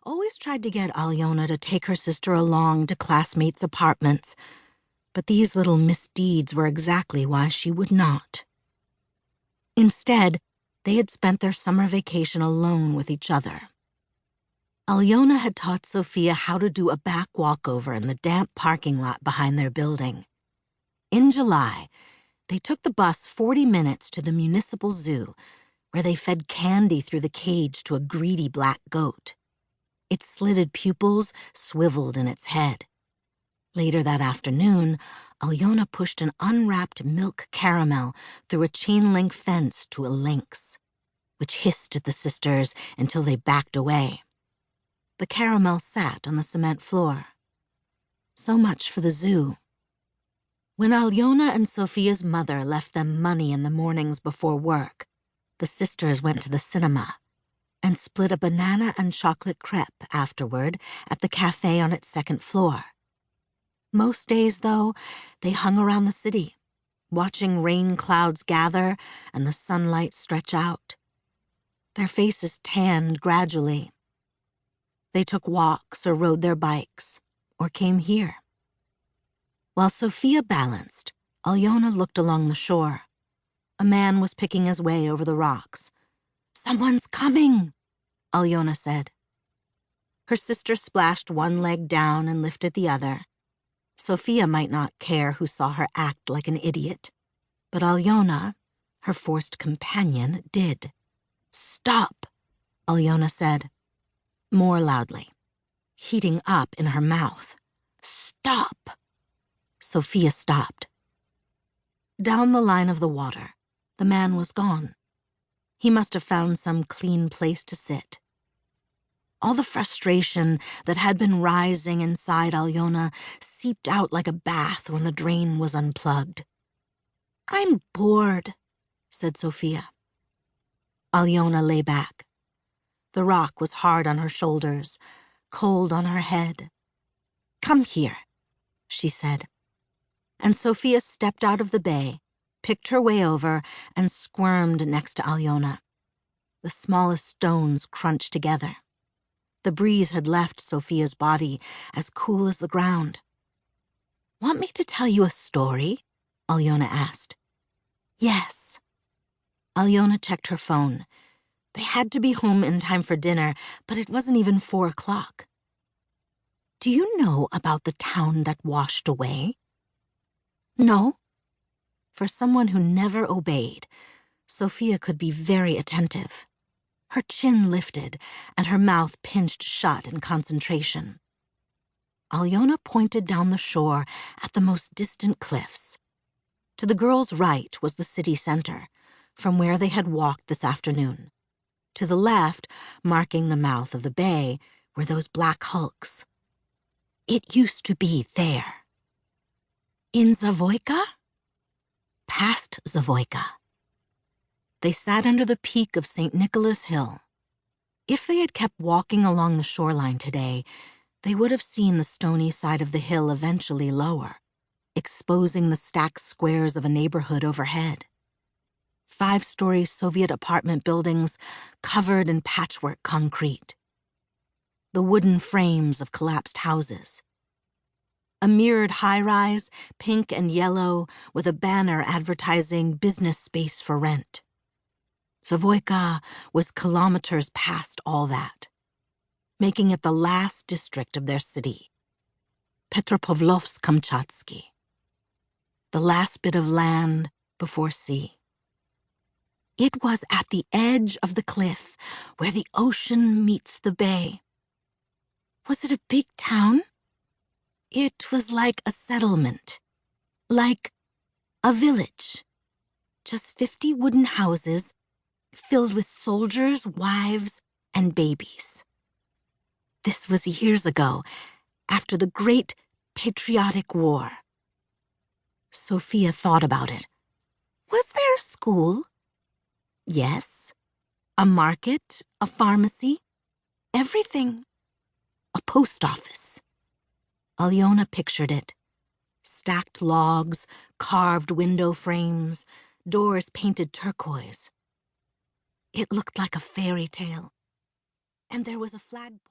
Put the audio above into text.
always tried to get Ilyana to take her sister along to classmates' apartments, but these little misdeeds were exactly why she would not. Instead, they had spent their summer vacation alone with each other. Ilyana had taught Sophia how to do a back walkover in the damp parking lot behind their building. In July, they took the bus 40 minutes to the municipal zoo, where they fed candy through the cage to a greedy black goat. Its slitted pupils swiveled in its head. Later that afternoon, Ilyana pushed an unwrapped milk caramel through a chain-link fence to a lynx, which hissed at the sisters until they backed away. The caramel sat on the cement floor. So much for the zoo. When Ilyana and Sophia's mother left them money in the mornings before work, the sisters went to the cinema and split a banana and chocolate crepe afterward at the cafe on its second floor. Most days, though, they hung around the city, watching rain clouds gather and the sunlight stretch out. Their faces tanned gradually. They took walks or rode their bikes, or came here. While Sophia balanced, Ilyana looked along the shore. A man was picking his way over the rocks. "Someone's coming," Ilyana said. Her sister splashed one leg down and lifted the other. Sophia might not care who saw her act like an idiot, but Ilyana, her forced companion, did. "Stop," Ilyana said, more loudly, heating up in her mouth. "Stop." Sophia stopped. Down the line of the water, the man was gone. He must have found some clean place to sit. All the frustration that had been rising inside Ilyana seeped out like a bath when the drain was unplugged. "I'm bored," said Sophia. Ilyana lay back. The rock was hard on her shoulders, cold on her head. "Come here," she said. And Sophia stepped out of the bay, picked her way over, and squirmed next to Ilyana. The smallest stones crunched together. The breeze had left Sophia's body as cool as the ground. "Want me to tell you a story?" Ilyana asked. "Yes." Ilyana checked her phone. They had to be home in time for dinner, but it wasn't even 4 o'clock. "Do you know about the town that washed away?" "No." For someone who never obeyed, Sophia could be very attentive. Her chin lifted and her mouth pinched shut in concentration. Ilyana pointed down the shore at the most distant cliffs. To the girl's right was the city center, from where they had walked this afternoon. To the left, marking the mouth of the bay, were those black hulks. It used to be there. In Zavoyka? Past Zavoyka. They sat under the peak of St. Nicholas Hill. If they had kept walking along the shoreline today, they would have seen the stony side of the hill eventually lower, exposing the stacked squares of a neighborhood overhead. 5-story Soviet apartment buildings covered in patchwork concrete. The wooden frames of collapsed houses. A mirrored high-rise, pink and yellow, with a banner advertising business space for rent. Zavoyka was kilometers past all that, making it the last district of their city. Petropavlovsk-Kamchatsky. The last bit of land before sea. It was at the edge of the cliff where the ocean meets the bay. Was it a big town? It was like a settlement, like a village. Just 50 wooden houses filled with soldiers, wives, and babies. This was years ago, after the Great Patriotic War. Sophia thought about it. Was there a school? Yes. A market, a pharmacy, everything. A post office. Ilyana pictured it. Stacked logs, carved window frames, doors painted turquoise. It looked like a fairy tale. And there was a flagpole.